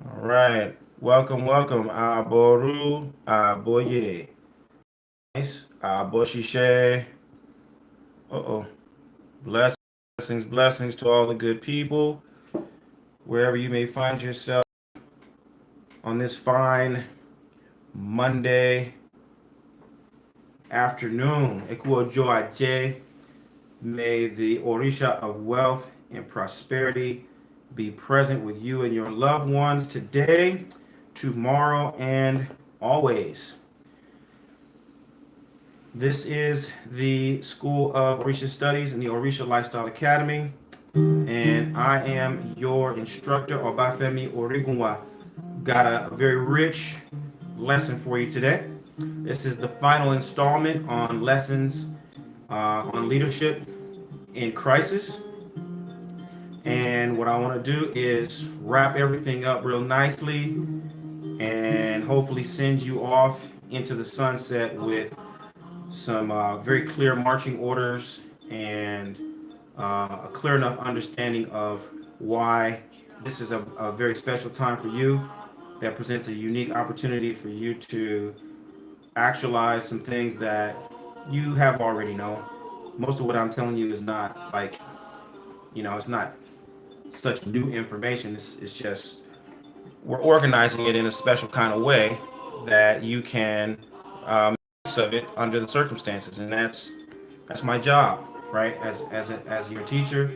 All right. Welcome, welcome. Aboru, aboye. Nice. Aboshishe. Uh-oh. Blessings, blessings to all the good people, wherever you may find yourself on this fine Monday afternoon. Ekuojo Aje. May the Orisha of wealth and prosperity be present with you and your loved ones today, tomorrow, and always. This is the School of Orisha Studies in the Orisha Lifestyle Academy, and I am your instructor, Obafemi Origunwa. Got a very rich lesson for you today. This is the final installment on lessons on leadership in crisis. And what I want to do is wrap everything up real nicely and hopefully send you off into the sunset with some very clear marching orders and a clear enough understanding of why this is a very special time for you that presents a unique opportunity for you to actualize some things that you have already known. Most of what I'm telling you is not like, it's not such new information. It's just we're organizing it in a special kind of way that you can make use of it under the circumstances, and that's my job, right? As your teacher,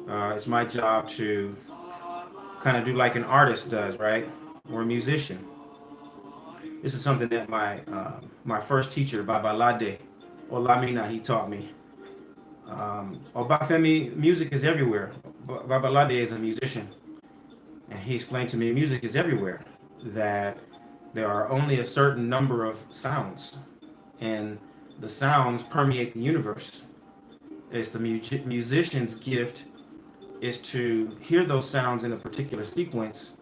it's my job to kind of do like an artist does, right, or a musician. This is something that my first teacher, Babalade Olamina, he taught me. Obafemi, music is everywhere. Babalade is a musician, and he explained to me music is everywhere. That there are only a certain number of sounds, and the sounds permeate the universe. It's the musician's gift is to hear those sounds in a particular sequence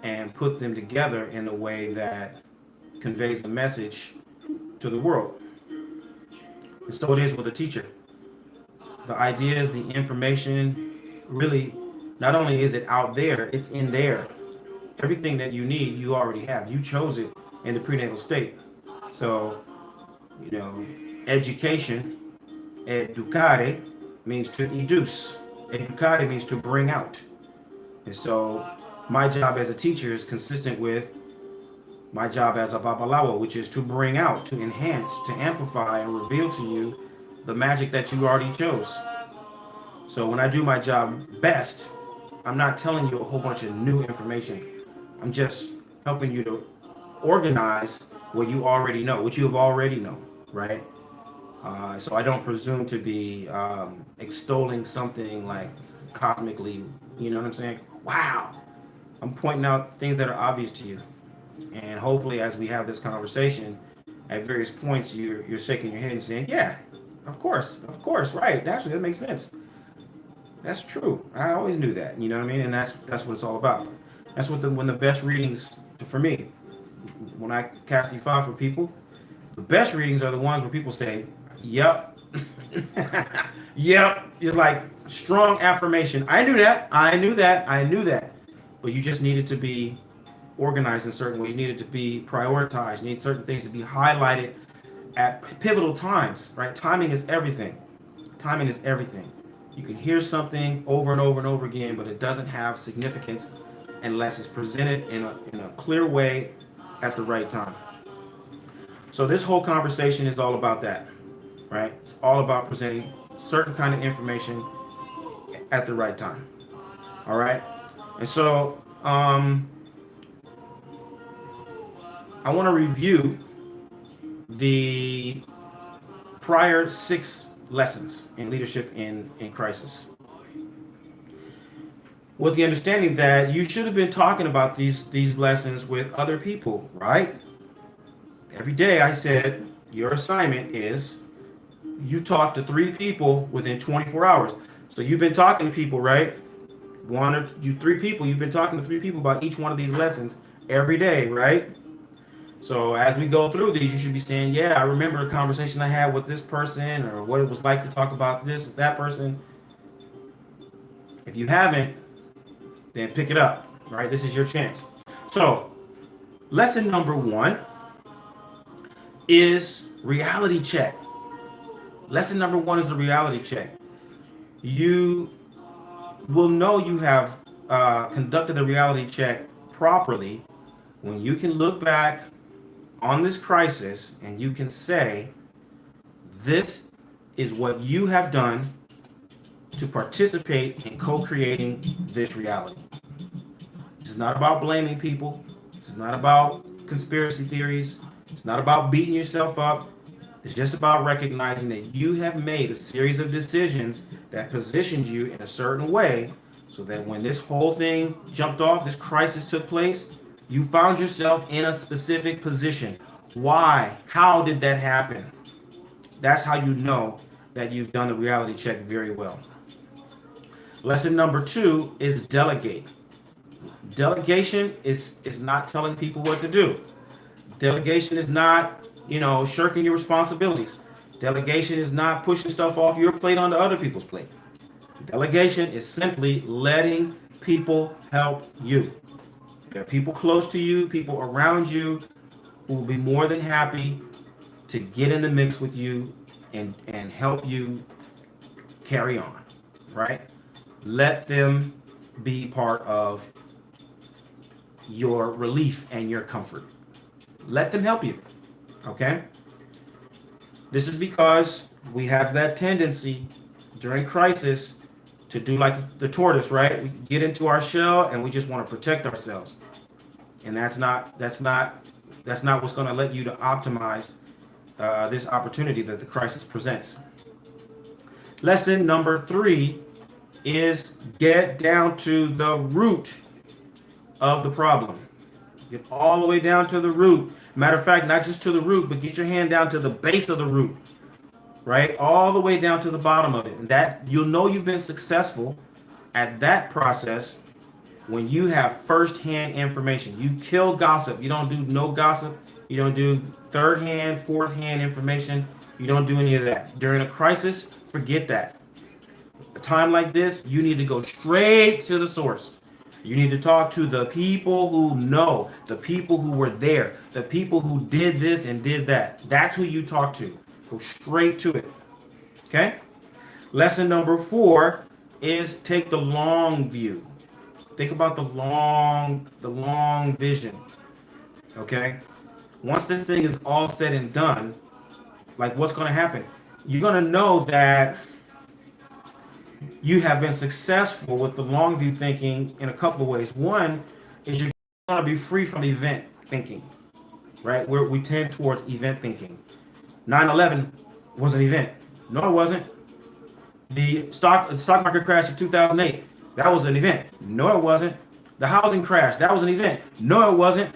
and put them together in a way that conveys a message to the world. And so it is with a teacher. The ideas, the information, really, not only is it out there, it's in there. Everything that you need, you already have. You chose it in the prenatal state. So, you know, education, educare, means to educe. Educare means to bring out. And so, my job as a teacher is consistent with my job as a babalawo, which is to bring out, to enhance, to amplify, and reveal to you the magic that you already chose. So when I do my job best, I'm not telling you a whole bunch of new information. I'm just helping you to organize what you already know, what you have already known, right? So I don't presume to be extolling something like cosmically, you know what I'm saying? Wow. I'm pointing out things that are obvious to you. And hopefully, as we have this conversation, at various points, you're shaking your head and saying, "Yeah, of course, right? Actually, that makes sense. That's true. I always knew that. You know what I mean? And that's what it's all about. That's what when the best readings for me, when I cast Ifa for people, the best readings are the ones where people say, "Yep, yep." It's like strong affirmation. I knew that. I knew that. I knew that. But you just needed to be organized in certain ways. You needed to be prioritized. You need certain things to be highlighted at pivotal times, right? Timing is everything. Timing is everything. You can hear something over and over and over again, but it doesn't have significance unless it's presented in a clear way at the right time. So this whole conversation is all about that, right? It's all about presenting certain kind of information at the right time. All right. And so I want to review the prior 6 lessons in leadership in crisis, with the understanding that you should have been talking about these lessons with other people, right? Every day I said your assignment is you talk to 3 people within 24 hours. So you've been talking to people, right? One or two, 3 people. You've been talking to 3 people about each one of these lessons every day, right? So as we go through these, you should be saying, "Yeah, I remember a conversation I had with this person, or what it was like to talk about this with that person." If you haven't, then pick it up, right? This is your chance. So, lesson number one is reality check. Lesson number one is the reality check. You will know you have conducted the reality check properly when you can look back on this crisis and you can say, this is what you have done to participate in co-creating this reality. This is not about blaming people. This is not about conspiracy theories. It's not about beating yourself up. It's just about recognizing that you have made a series of decisions that positioned you in a certain way so that when this whole thing jumped off, this crisis took place, you found yourself in a specific position. Why? How did that happen? That's how you know that you've done the reality check very well. Lesson number two is delegate. Delegation is not telling people what to do. Delegation is not, shirking your responsibilities. Delegation is not pushing stuff off your plate onto other people's plate. Delegation is simply letting people help you. There are people close to you, people around you who will be more than happy to get in the mix with you and help you carry on, right? Let them be part of your relief and your comfort. Let them help you, okay? This is because we have that tendency during crisis to do like the tortoise, right? We get into our shell and we just want to protect ourselves. And that's not what's going to let you to optimize this opportunity that the crisis presents. Lesson number three is get down to the root of the problem. Get all the way down to the root. Matter of fact, not just to the root, but get your hand down to the base of the root, right? All the way down to the bottom of it. And that you'll know you've been successful at that process when you have first-hand information. You kill gossip. You don't do no gossip. You don't do third-hand, fourth-hand information. You don't do any of that. During a crisis, forget that. A time like this, you need to go straight to the source. You need to talk to the people who know, the people who were there, the people who did this and did that. That's who you talk to. Go straight to it. Okay? Lesson number four is take the long view. Think about the long vision. Okay? Once this thing is all said and done, like what's going to happen? You're going to know that you have been successful with the long view thinking in a couple of ways. One is you're going to be free from event thinking, right? We tend towards event thinking. 9/11 was an event. No, it wasn't. The stock market crash in 2008, that was an event. No, it wasn't. The housing crash, that was an event. No, it wasn't.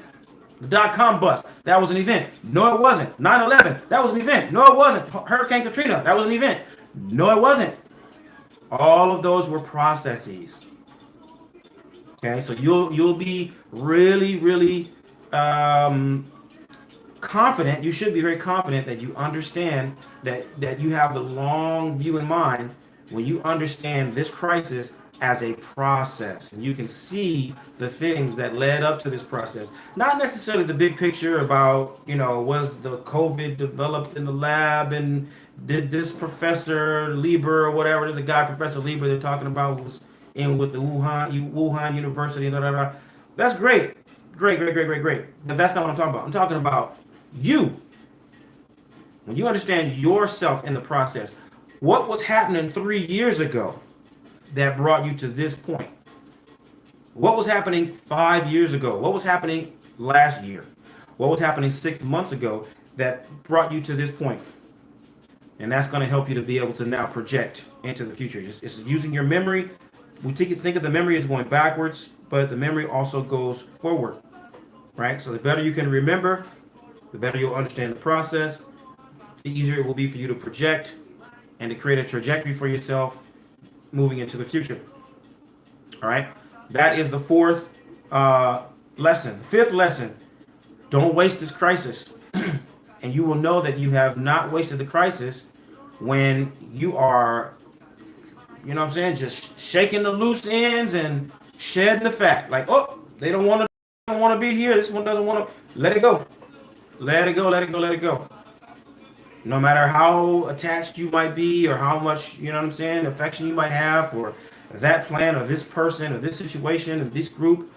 The dot-com bust, that was an event. No, it wasn't. 9/11, that was an event. No, it wasn't. Hurricane Katrina, that was an event. No, it wasn't. All of those were processes. Okay, so you'll be really confident. You should be very confident that you understand that you have the long view in mind when you understand this crisis as a process, and you can see the things that led up to this process. Not necessarily the big picture about, was the COVID developed in the lab and did this Professor Lieber or whatever, there's a guy, Professor Lieber, they're talking about was in with the Wuhan University, That's great. Great. But that's not what I'm talking about. I'm talking about you. When you understand yourself in the process, what was happening 3 years ago that brought you to this point? What was happening 5 years ago? What was happening last year? What was happening 6 months ago that brought you to this point? And that's going to help you to be able to now project into the future. It's using your memory. We think of the memory as going backwards, but the memory also goes forward, right? So the better you can remember, the better you'll understand the process, the easier it will be for you to project and to create a trajectory for yourself moving into the future. All right? That is the fourth lesson. Fifth lesson, don't waste this crisis. And you will know that you have not wasted the crisis when you are, just shaking the loose ends and shedding the fat. Like, oh, they don't want to don't want to be here. This one doesn't want to. Let it go. Let it go. Let it go. Let it go. No matter how attached you might be or how much, you know what I'm saying, affection you might have for that plan or this person or this situation or this group,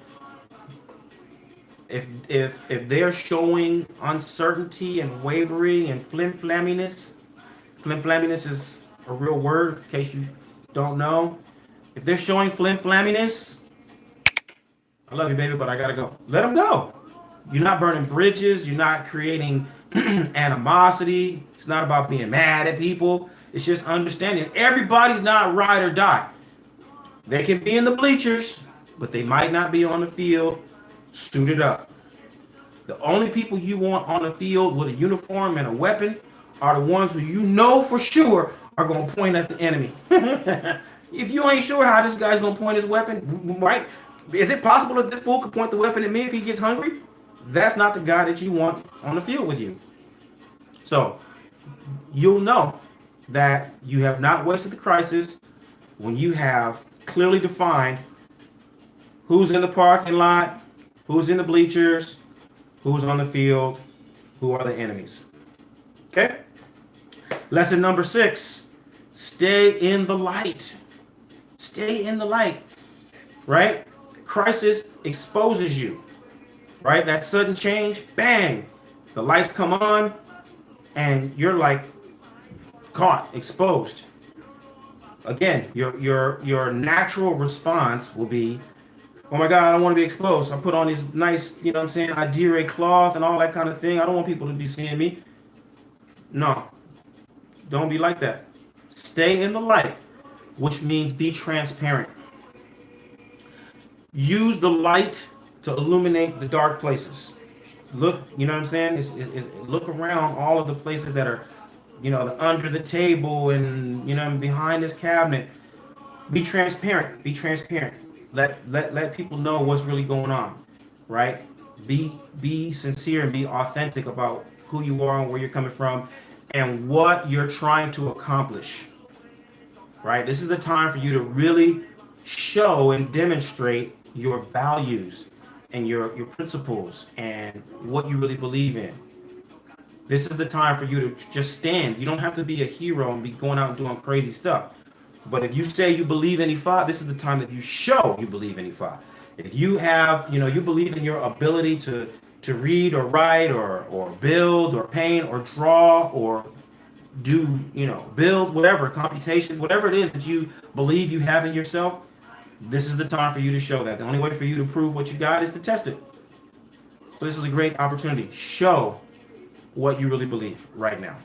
if they're showing uncertainty and wavering and flim flamminess is a real word in case you don't know. If they're showing flim-flamminess, I love you, baby, but I gotta go. Let them go. You're not burning bridges. You're not creating animosity. It's not about being mad at people. It's just understanding everybody's not ride or die. They can be in the bleachers, but they might not be on the field suited up. The only people you want on the field with a uniform and a weapon are the ones who you know for sure are going to point at the enemy. If you ain't sure how this guy's going to point his weapon, right? Is it possible that this fool could point the weapon at me if he gets hungry? That's not the guy that you want on the field with you. So you'll know that you have not wasted the crisis when you have clearly defined who's in the parking lot, who's in the bleachers, who's on the field, who are the enemies. Okay? Lesson number 6, stay in the light. Stay in the light, right? Crisis exposes you, right? That sudden change, bang, the lights come on and you're like caught, exposed. Again, your natural response will be, oh my God, I don't want to be exposed. I put on this nice, you know what I'm saying, Adire cloth and all that kind of thing. I don't want people to be seeing me. No, don't be like that. Stay in the light, which means be transparent. Use the light to illuminate the dark places. Look, you know what I'm saying? Look around all of the places that are, you know, under the table and, you know, behind this cabinet. Be transparent. Be transparent. Let people know what's really going on, right? Be sincere and be authentic about who you are and where you're coming from and what you're trying to accomplish, right? This is a time for you to really show and demonstrate your values and your principles and what you really believe in. This is the time for you to just stand. You don't have to be a hero and be going out and doing crazy stuff. But if you say you believe in Ifa, this is the time that you show you believe in Ifa. If you have, you know, you believe in your ability to read or write or build or paint or draw or do, you know, build whatever, computations, whatever it is that you believe you have in yourself, this is the time for you to show that. The only way for you to prove what you got is to test it. So this is a great opportunity. Show what you really believe right now.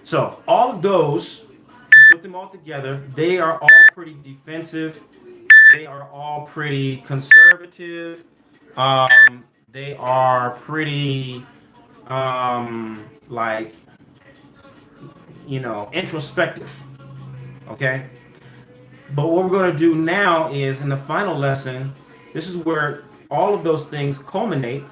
So all of those, you put them all together, they are all pretty defensive. They are all pretty conservative. They are pretty, like, you know, introspective. Okay? But what we're going to do now is in the final lesson, this is where all of those things culminate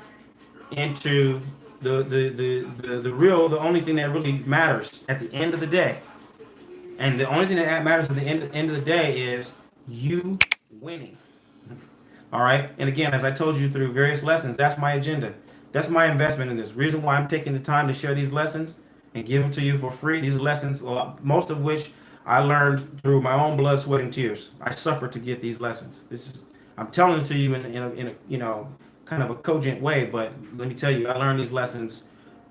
into the real, the only thing that really matters at the end of the day. And the only thing that matters at the end of the day is you winning. All right. And again, as I told you through various lessons, that's my agenda. That's my investment in this. Reason why I'm taking the time to share these lessons and give them to you for free. These lessons, most of which I learned through my own blood, sweat, and tears. I suffered to get these lessons. This is, I'm telling it to you in a you know, kind of a cogent way. But let me tell you, I learned these lessons.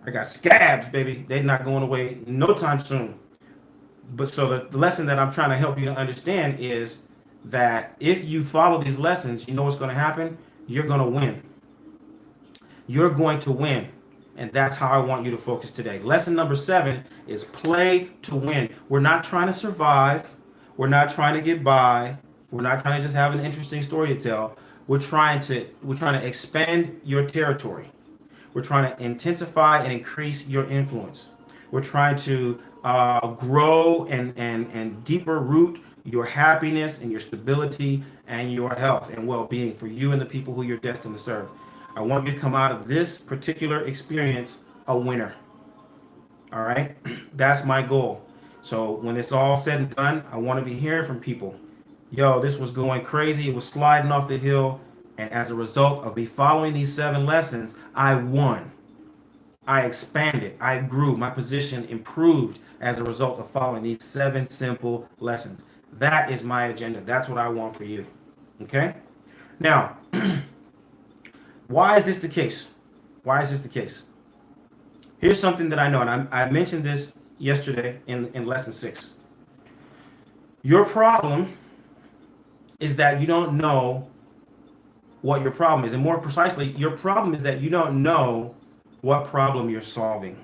I got scabs, baby. They're not going away no time soon. But so the lesson that I'm trying to help you to understand is that if you follow these lessons, you know what's going to happen? You're going to win. You're going to win. And that's how I want you to focus today. Lesson number 7 is play to win. We're not trying to survive. We're not trying to get by. We're not trying to just have an interesting story to tell. We're trying to expand your territory. We're trying to intensify and increase your influence. We're trying to grow and deeper root your happiness and your stability and your health and well-being for you and the people who you're destined to serve. I want you to come out of this particular experience a winner. All right? That's my goal. So when it's all said and done, I want to be hearing from people. Yo, this was going crazy. It was sliding off the hill And as a result of me following these 7 lessons, I won. I expanded. I grew. My position improved as a result of following these 7 simple lessons. That is my agenda. That's what I want for you. Okay? Now, why is this the case? Why is this the case? Here's something that I know, and I mentioned this yesterday in lesson 6. Your problem is that you don't know what your problem is. And more precisely, your problem is that you don't know what problem you're solving.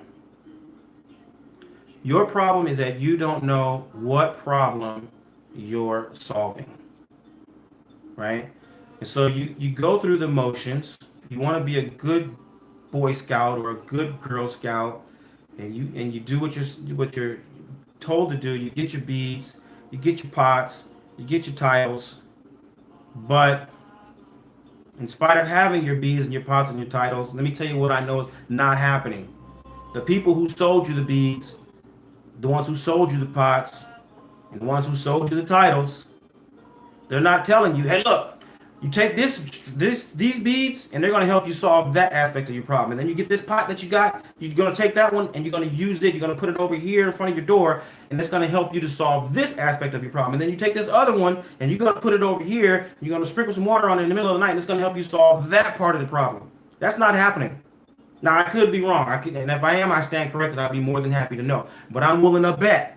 Your problem is that you don't know what problem you're solving. Right? And so you go through the motions. You want to be a good Boy Scout or a good Girl Scout, and you do what you're told to do. You get your beads, you get your pots, you get your titles, but in spite of having your beads and your pots and your titles, let me tell you what I know is not happening. The people who sold you the beads, the ones who sold you the pots, and the ones who sold you the titles, they're not telling you, hey, look, you take these beads, and they're going to help you solve that aspect of your problem. And then you get this pot that you got, you're going to take that one, and you're going to use it. You're going to put it over here in front of your door, and it's going to help you to solve this aspect of your problem. And then you take this other one, and you're going to put it over here, and you're going to sprinkle some water on it in the middle of the night, and it's going to help you solve that part of the problem. That's not happening. Now, I could be wrong. And if I am, I stand corrected. I'd be more than happy to know. But I'm willing to bet.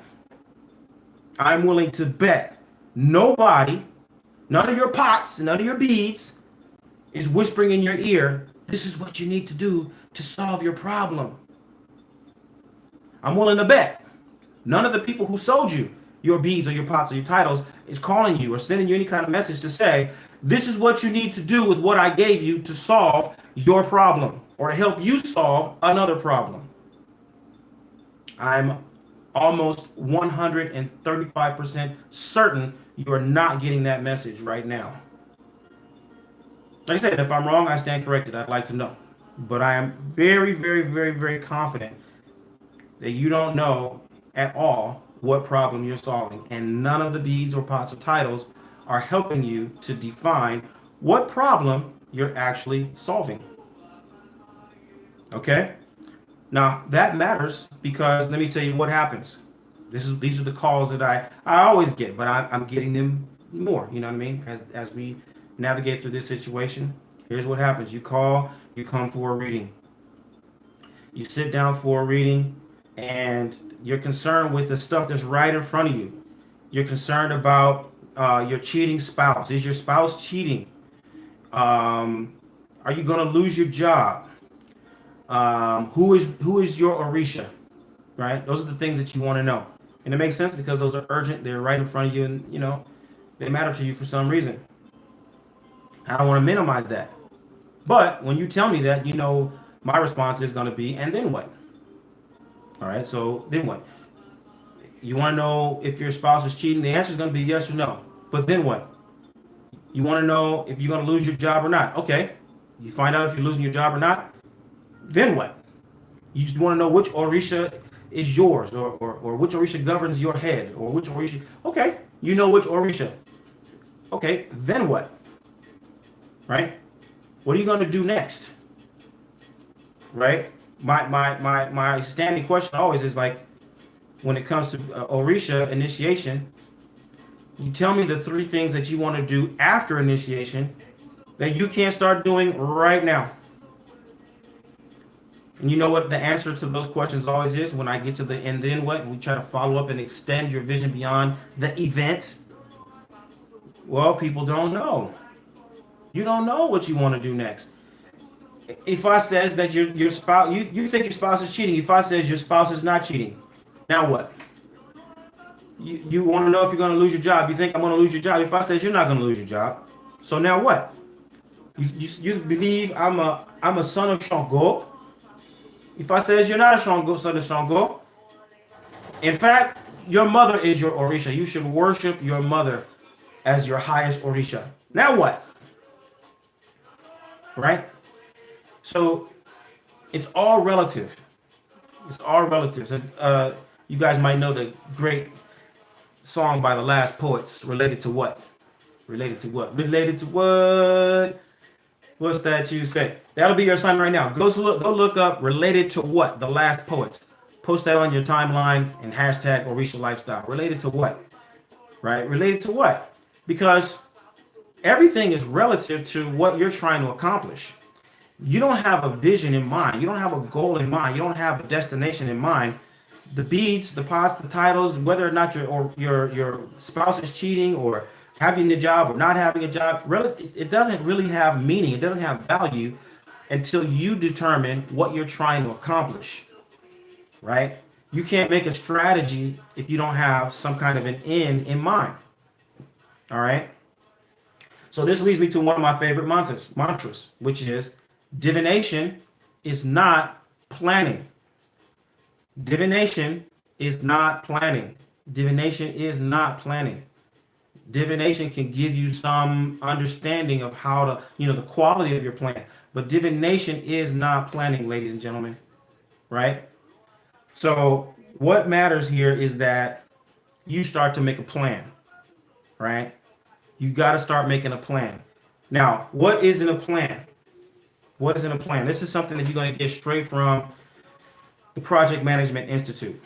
I'm willing to bet nobody, none of your pots, none of your beads, is whispering in your ear, this is what you need to do to solve your problem. I'm willing to bet none of the people who sold you your beads or your pots or your titles is calling you or sending you any kind of message to say, this is what you need to do with what I gave you to solve your problem or to help you solve another problem. I'm almost 135% certain you are not getting that message right now. Like I said, if I'm wrong, I stand corrected. I'd like to know. But I am very, very, very, very confident that you don't know at all what problem you're solving. And none of the beads or pots or titles are helping you to define what problem you're actually solving. Okay? Now, that matters because let me tell you what happens. These are the calls that I always get, but I'm getting them more. You know what I mean? As we navigate through this situation, here's what happens. You call, you come for a reading. You sit down for a reading, and you're concerned with the stuff that's right in front of you. You're concerned about your cheating spouse. Is your spouse cheating? Are you going to lose your job? Who is your Orisha? Right? Those are the things that you want to know. And it makes sense because those are urgent. They're right in front of you, and they matter to you for some reason. I don't want to minimize that. But when you tell me that, my response is going to be, and then what? All right, so then what? You want to know if your spouse is cheating? The answer is going to be yes or no. But then what? You want to know if you're going to lose your job or not? Okay. You find out if you're losing your job or not. Then what? You just want to know which Orisha is yours, or which Orisha governs your head, or which Orisha. Okay, you know which Orisha. Okay, then what? Right? What are you going to do next? Right? My standing question always is like, when it comes to Orisha initiation, you tell me the 3 things that you want to do after initiation that you can't start doing right now. And you know what the answer to those questions always is? When I get to the and then what? We try to follow up and extend your vision beyond the event. Well, people don't know. You don't know what you want to do next. If I says that your spouse, you think your spouse is cheating. If I says your spouse is not cheating, now what? You want to know if you're going to lose your job. You think I'm going to lose your job. If I says you're not going to lose your job, so now what? You believe I'm a son of Shango. If I says you're not a Shango, son of Shango, in fact, your mother is your Orisha. You should worship your mother as your highest Orisha. Now what? Right? So it's all relative. It's all relative. And, you guys might know the great song by the Last Poets, Related to What? Related to what? Related to what? What's that you say? That'll be your assignment right now. Go look up related to what? The Last Poets. Post that on your timeline and hashtag Orisha Lifestyle. Related to what? Right? Related to what? Because everything is relative to what you're trying to accomplish. You don't have a vision in mind. You don't have a goal in mind. You don't have a destination in mind. The beads, the pots, the titles, whether or not your spouse is cheating or having a job or not having a job, it doesn't really have meaning. It doesn't have value until you determine what you're trying to accomplish, right? You can't make a strategy if you don't have some kind of an end in mind. All right. So this leads me to one of my favorite mantras, which is divination is not planning. Divination is not planning. Divination is not planning. Divination can give you some understanding of how to, the quality of your plan. But divination is not planning, ladies and gentlemen, right? So what matters here is that you start to make a plan, right? You got to start making a plan. Now, what isn't a plan? What isn't a plan? This is something that you're going to get straight from the Project Management Institute.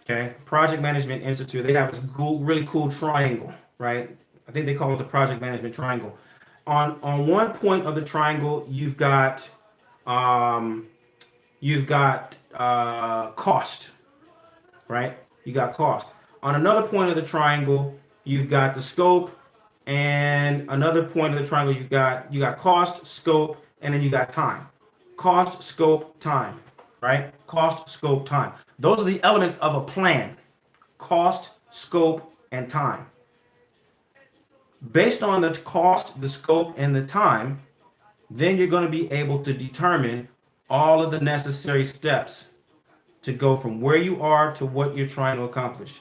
Okay, Project Management Institute. They have this really cool triangle, right? I think they call it the Project Management Triangle. On one point of the triangle, you've got cost, right? You got cost. On another point of the triangle, you've got the scope, and another point of the triangle, you got cost, scope, and then you got time. Cost, scope, time, right? Cost, scope, time. Those are the elements of a plan. Cost, scope, and time. Based on the cost, the scope, and the time, then you're going to be able to determine all of the necessary steps to go from where you are to what you're trying to accomplish,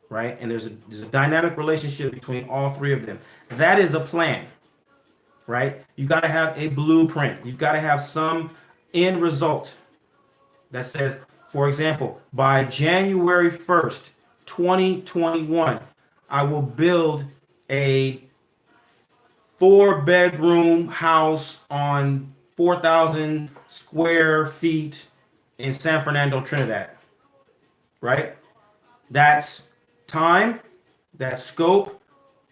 right? And there's a dynamic relationship between all three of them. That is a plan, right? You got to have a blueprint. You've got to have some end result that says, for example, by January 1st, 2021, I will build a 4-bedroom house on 4,000 square feet in San Fernando, Trinidad, right? That's time, that's scope,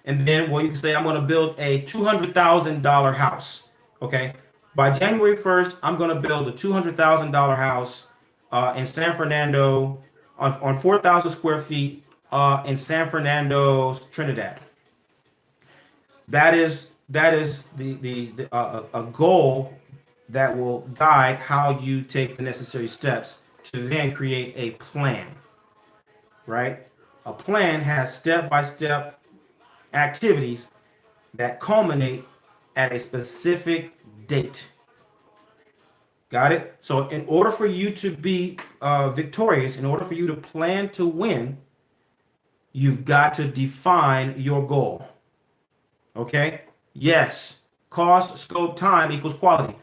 and then, well, you can say I'm going to build a $200,000 house, okay? By January 1st, I'm going to build a $200,000 house in San Fernando on 4,000 square feet in San Fernando, Trinidad. That is a goal that will guide how you take the necessary steps to then create a plan, right? A plan has step-by-step activities that culminate at a specific date. Got it? So in order for you to be victorious, in order for you to plan to win, you've got to define your goal. Okay? Yes. Cost, scope, time equals quality.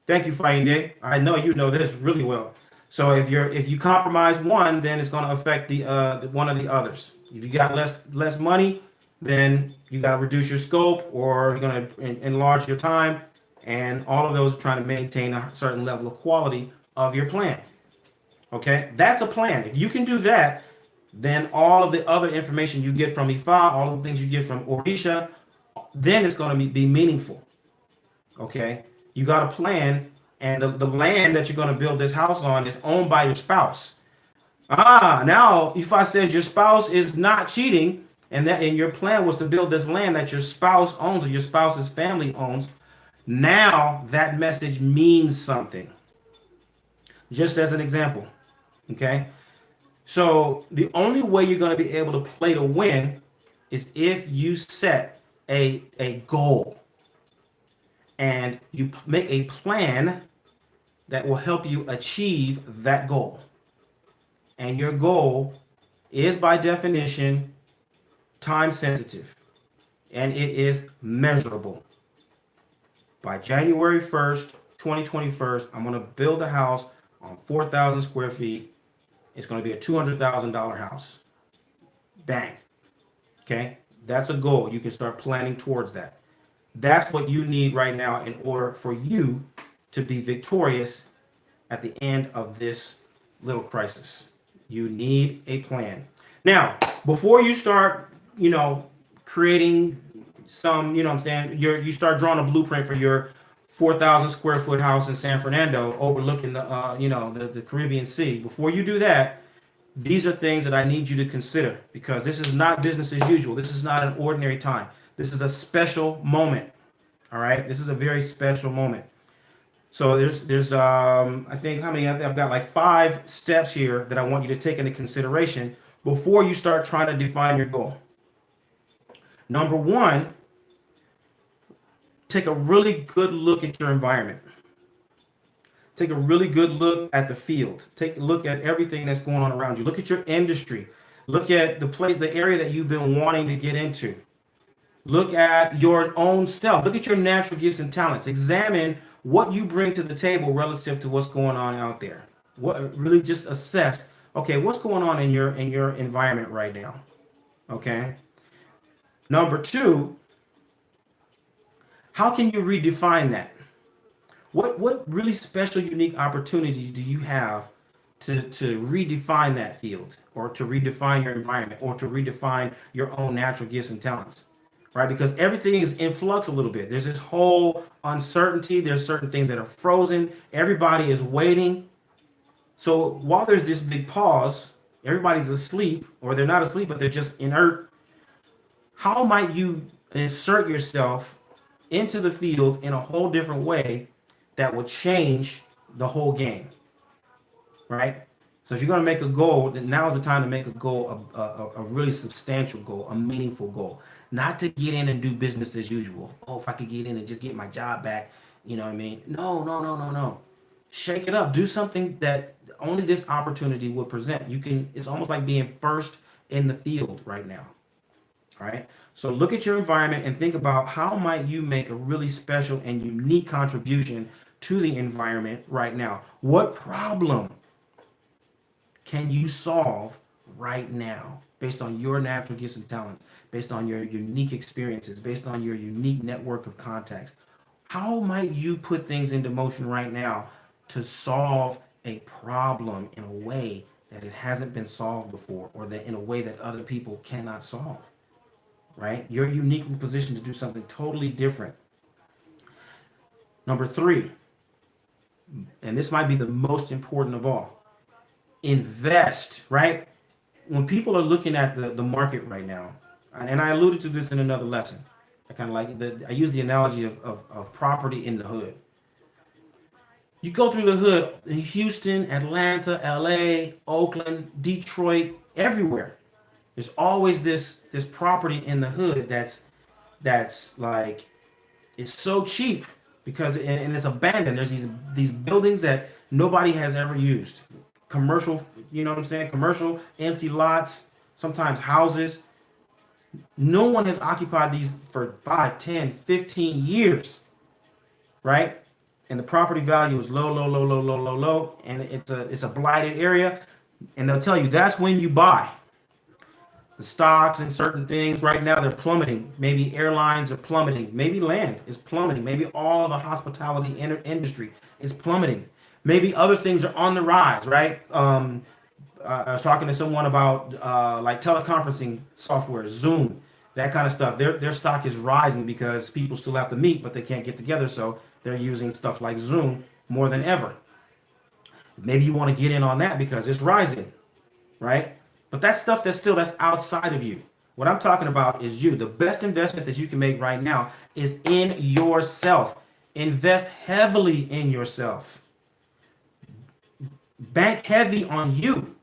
Thank you, Fainde. I know you know this really well. So if you compromise one, then it's going to affect the one of the others. If you got less money, then you got to reduce your scope, or you're going to enlarge your time, and all of those are trying to maintain a certain level of quality of your plan. Okay, that's a plan. If you can do that, then all of the other information you get from Ifa, all of the things you get from Orisha, then it's going to be meaningful. Okay, you got a plan, and the land that you're going to build this house on is owned by your spouse. Now Ifa says your spouse is not cheating, and your plan was to build this land that your spouse owns or your spouse's family owns. Now that message means something. Just as an example, okay? So the only way you're going to be able to play to win is if you set a goal and you make a plan that will help you achieve that goal. And your goal is by definition time sensitive, and it is measurable. By January 1st, 2021, I'm going to build a house on 4,000 square feet. It's going to be a $200,000 house. Bang. Okay? That's a goal. You can start planning towards that. That's what you need right now in order for you to be victorious at the end of this little crisis. You need a plan. Now, before you start, creating some, what I'm saying, you start drawing a blueprint for your 4,000 square foot house in San Fernando overlooking the Caribbean Sea. Before you do that, these are things that I need you to consider, because this is not business as usual. This is not an ordinary time. This is a special moment. All right. This is a very special moment. So there's I think how many I've got like 5 steps here that I want you to take into consideration before you start trying to define your goal. Number 1, take a really good look at your environment. Take a really good look at the field. Take a look at everything that's going on around you. Look at your industry. Look at the area that you've been wanting to get into. Look at your own self. Look at your natural gifts and talents. Examine what you bring to the table relative to what's going on out there. What really just assess, okay, what's going on in your environment right now? Okay. Number 2, how can you redefine that? What really special, unique opportunities do you have to redefine that field, or to redefine your environment, or to redefine your own natural gifts and talents? Right? Because everything is in flux a little bit. There's this whole uncertainty. There's certain things that are frozen. Everybody is waiting. So while there's this big pause, everybody's asleep, or they're not asleep, but they're just inert. How might you insert yourself into the field in a whole different way that will change the whole game? Right? So if you're going to make a goal, then now's the time to make a goal, a really substantial goal, a meaningful goal. Not to get in and do business as usual. Oh, if I could get in and just get my job back, you know what I mean? No. Shake it up. Do something that only this opportunity will present. It's almost like being first in the field right now. All right. So look at your environment and think about how might you make a really special and unique contribution to the environment right now. What problem can you solve right now based on your natural gifts and talents, based on your unique experiences, based on your unique network of contacts? How might you put things into motion right now to solve a problem in a way that it hasn't been solved before, or that in a way that other people cannot solve? Right? You're uniquely positioned to do something totally different. Number 3, and this might be the most important of all, invest. Right? When people are looking at the market right now, and I alluded to this in another lesson, I use the analogy of property in the hood. You go through the hood in Houston, Atlanta, LA, Oakland, Detroit, everywhere. There's always this property in the hood that's like, it's so cheap because and it's abandoned. There's these buildings that nobody has ever used. Commercial, you know what I'm saying? Commercial, empty lots, sometimes houses. No one has occupied these for 5, 10, 15 years, right? And the property value is low, and it's a blighted area. And they'll tell you that's when you buy. The stocks and certain things right now, they're plummeting. Maybe airlines are plummeting. Maybe land is plummeting. Maybe all the hospitality industry is plummeting. Maybe other things are on the rise, right? I was talking to someone about like teleconferencing software, Zoom, that kind of stuff. Their stock is rising because people still have to meet, but they can't get together. So they're using stuff like Zoom more than ever. Maybe you want to get in on that because it's rising, right? But that's stuff that's outside of you. What I'm talking about is you. The best investment that you can make right now is in yourself. Invest heavily in yourself. Bank heavy on you,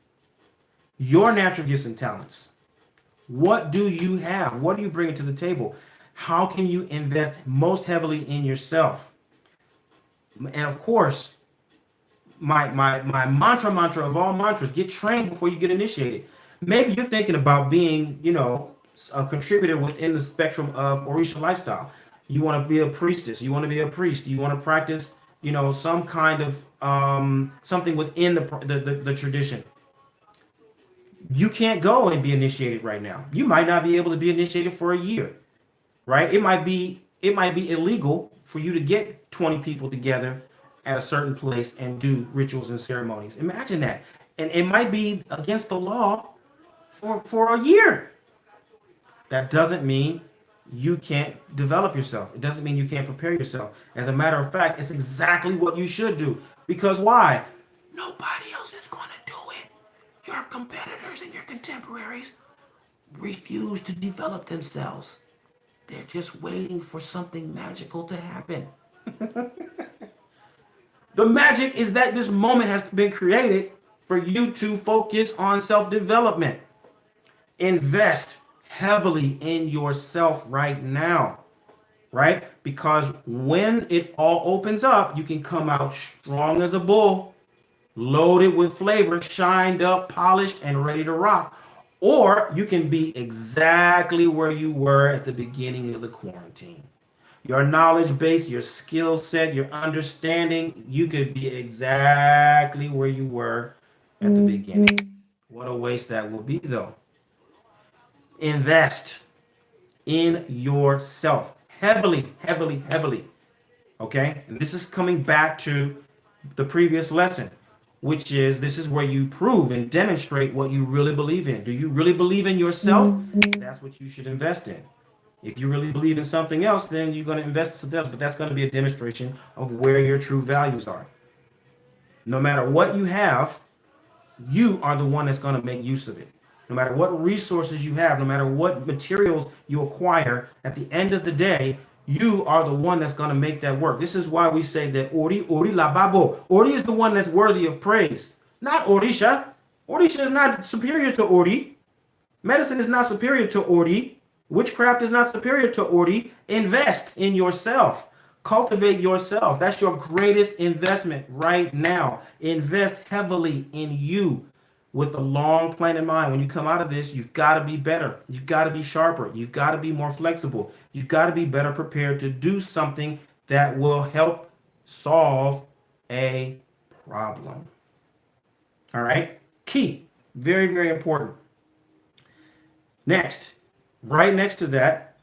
your natural gifts and talents. What do you have? What are you bringing to the table? How can you invest most heavily in yourself? And of course, my mantra of all mantras: get trained before you get initiated. Maybe you're thinking about being, a contributor within the spectrum of Orisha lifestyle. You want to be a priestess. You want to be a priest. You want to practice, some kind of something within the tradition. You can't go and be initiated right now. You might not be able to be initiated for a year, right? It might be it might be illegal for you to get 20 people together at a certain place and do rituals and ceremonies. Imagine that. And it might be against the law for a year. That doesn't mean you can't develop yourself. It doesn't mean you can't prepare yourself. As a matter of fact, it's exactly what you should do. Because why? Nobody else is going to do it. Your competitors and your contemporaries refuse to develop themselves. They're just waiting for something magical to happen. The magic is that this moment has been created for you to focus on self-development. Invest heavily in yourself right now, right? Because when it all opens up, you can come out strong as a bull, loaded with flavor, shined up, polished, and ready to rock. Or you can be exactly where you were at the beginning of the quarantine. Your knowledge base, your skill set, your understanding, you could be exactly where you were at the beginning. What a waste that will be, though. Invest in yourself heavily, heavily, heavily. Okay? And this is coming back to the previous lesson, which is this is where you prove and demonstrate what you really believe in. Do you really believe in yourself? That's what you should invest in. If you really believe in something else, then you're going to invest in something else, but that's going to be a demonstration of where your true values are. No matter what you have, you are the one that's going to make use of it. No matter what resources you have, no matter what materials you acquire, at the end of the day, you are the one that's going to make that work. This is why we say that Ori Lababo. Ori is the one that's worthy of praise, not Orisha. Orisha is not superior to Ori. Medicine is not superior to Ori. Witchcraft is not superior to Ori. Invest in yourself. Cultivate yourself. That's your greatest investment right now. Invest heavily in you with the long plan in mind. When you come out of this, you've got to be better. You've got to be sharper. You've got to be more flexible. You've got to be better prepared to do something that will help solve a problem. All right? Key. Very, very important. Next, right next to that,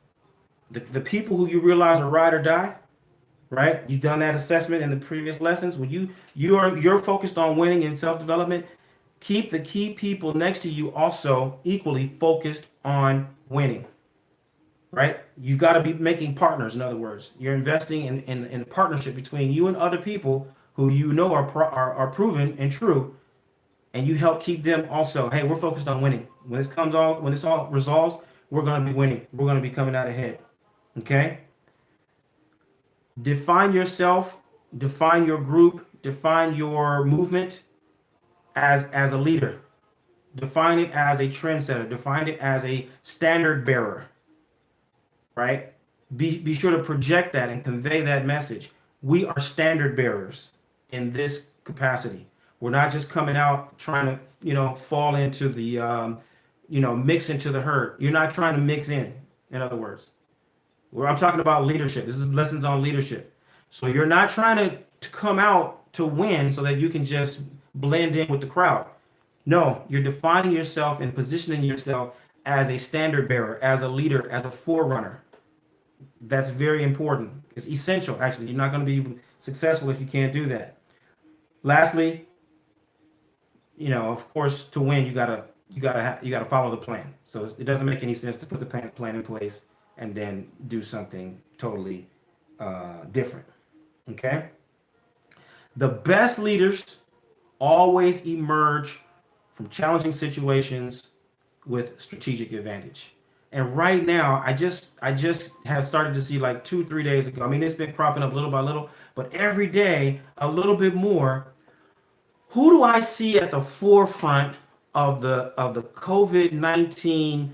the people who you realize are ride or die, right? You've done that assessment in the previous lessons. When you're focused on winning and self-development, keep the key people next to you also equally focused on winning, right? You got to be making partners. In other words, you're investing in a partnership between you and other people who you know are proven and true, and you help keep them also. Hey, we're focused on winning. When this all resolves, we're going to be winning. We're going to be coming out ahead. Okay? Define yourself, define your group, define your movement as a leader. Define it as a trendsetter. Define it as a standard bearer. Right? Be sure to project that and convey that message. We are standard bearers in this capacity. We're not just coming out trying to, fall into the, mix into the herd. You're not trying to mix in other words. I'm talking about leadership. This is lessons on leadership. So you're not trying to come out to win so that you can just blend in with the crowd. No, you're defining yourself and positioning yourself as a standard bearer, as a leader, as a forerunner. That's very important. It's essential, actually. You're not going to be successful if you can't do that. Lastly, of course, to win, you gotta follow the plan. So it doesn't make any sense to put the plan in place and then do something totally different. Okay. The best leaders always emerge from challenging situations with strategic advantage. And right now, I just have started to see like 2-3 days ago. I mean, it's been cropping up little by little, but every day a little bit more. Who do I see at the forefront of the COVID-19,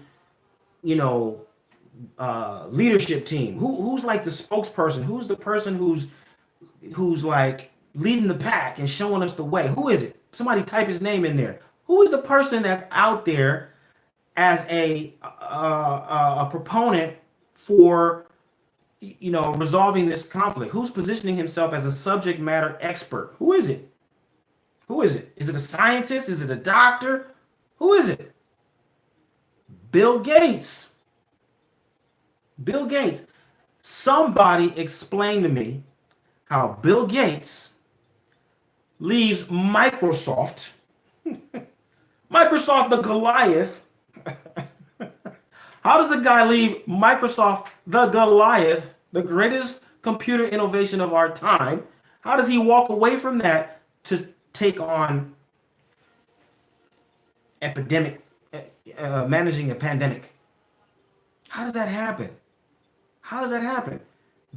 leadership team? Who's like the spokesperson? Who's the person who's like leading the pack and showing us the way? Who is it? Somebody type his name in there. Who is the person that's out there as a proponent for resolving this conflict? Who's positioning himself as a subject matter expert? Who is it? Who is it? Is it a scientist? Is it a doctor? Who is it? Bill Gates. Bill Gates. Somebody explain to me how Bill Gates leaves Microsoft, Microsoft the Goliath. How does a guy leave Microsoft the Goliath, the greatest computer innovation of our time? How does he walk away from that to take on epidemic, managing a pandemic? How does that happen? How does that happen?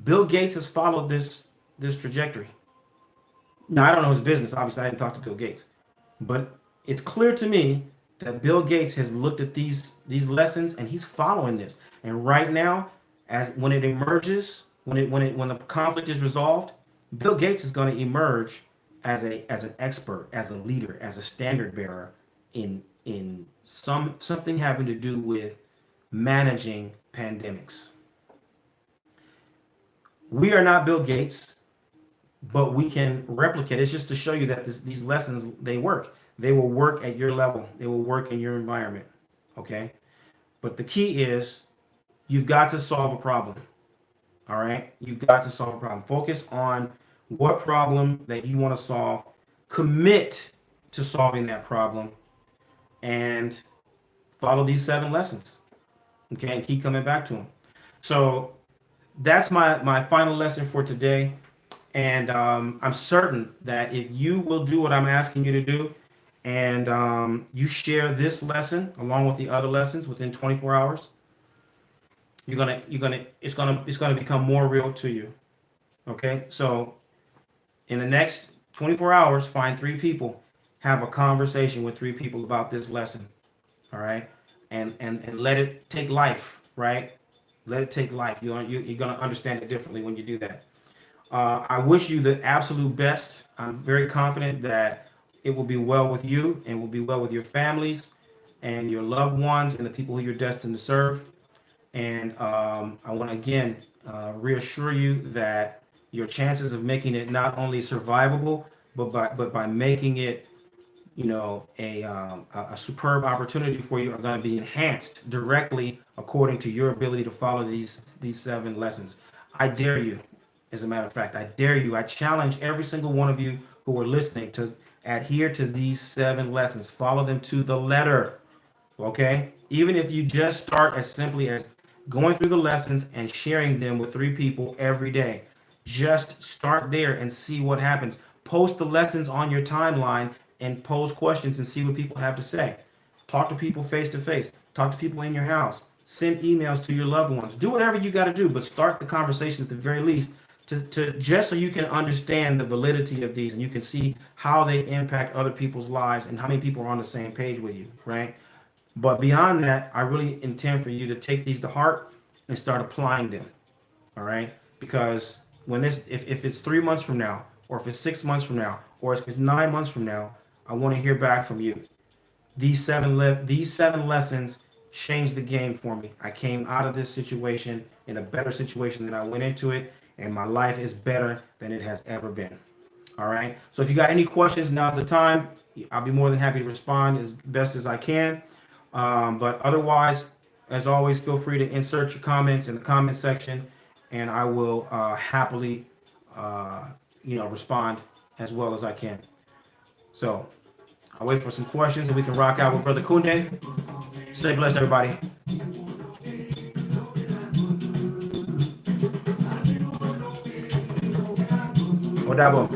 Bill Gates has followed this trajectory. Now, I don't know his business. Obviously, I didn't talk to Bill Gates, but it's clear to me that Bill Gates has looked at these lessons and he's following this. And right now, as when it emerges, when the conflict is resolved, Bill Gates is going to emerge as an expert, as a leader, as a standard bearer in something having to do with managing pandemics. We are not Bill Gates, but we can replicate. It's just to show you that these lessons, they work. They will work at your level. They will work in your environment. Okay. But the key is you've got to solve a problem. All right. You've got to solve a problem. Focus on what problem that you want to solve. Commit to solving that problem and follow these 7 lessons. Okay. And keep coming back to them. So that's my final lesson for today. And I'm certain that if you will do what I'm asking you to do, and you share this lesson along with the other lessons within 24 hours, it's gonna become more real to you. Okay, so in the next 24 hours, find 3 people, have a conversation with 3 people about this lesson. All right, and let it take life. Right, let it take life. You're gonna understand it differently when you do that. I wish you the absolute best. I'm very confident that it will be well with you and will be well with your families and your loved ones and the people who you're destined to serve. And I want to again reassure you that your chances of making it not only survivable, but by making it, a superb opportunity for you are going to be enhanced directly according to your ability to follow these 7 lessons. I dare you. As a matter of fact, I dare you, I challenge every single one of you who are listening to adhere to these 7 lessons. Follow them to the letter, okay? Even if you just start as simply as going through the lessons and sharing them with 3 people every day. Just start there and see what happens. Post the lessons on your timeline and pose questions and see what people have to say. Talk to people face to face. Talk to people in your house. Send emails to your loved ones. Do whatever you got to do, but start the conversation at the very least to just so you can understand the validity of these and you can see how they impact other people's lives and how many people are on the same page with you, right? But beyond that, I really intend for you to take these to heart and start applying them, all right? Because when if it's 3 months from now, or if it's 6 months from now, or if it's 9 months from now, I want to hear back from you. These 7 lessons changed the game for me. I came out of this situation in a better situation than I went into it, and my life is better than it has ever been. All right. So if you got any questions, now's the time. I'll be more than happy to respond as best as I can. But otherwise, as always, feel free to insert your comments in the comment section, and I will happily, respond as well as I can. So I'll wait for some questions and we can rock out with Brother Kunde. Stay blessed, everybody. Odabo.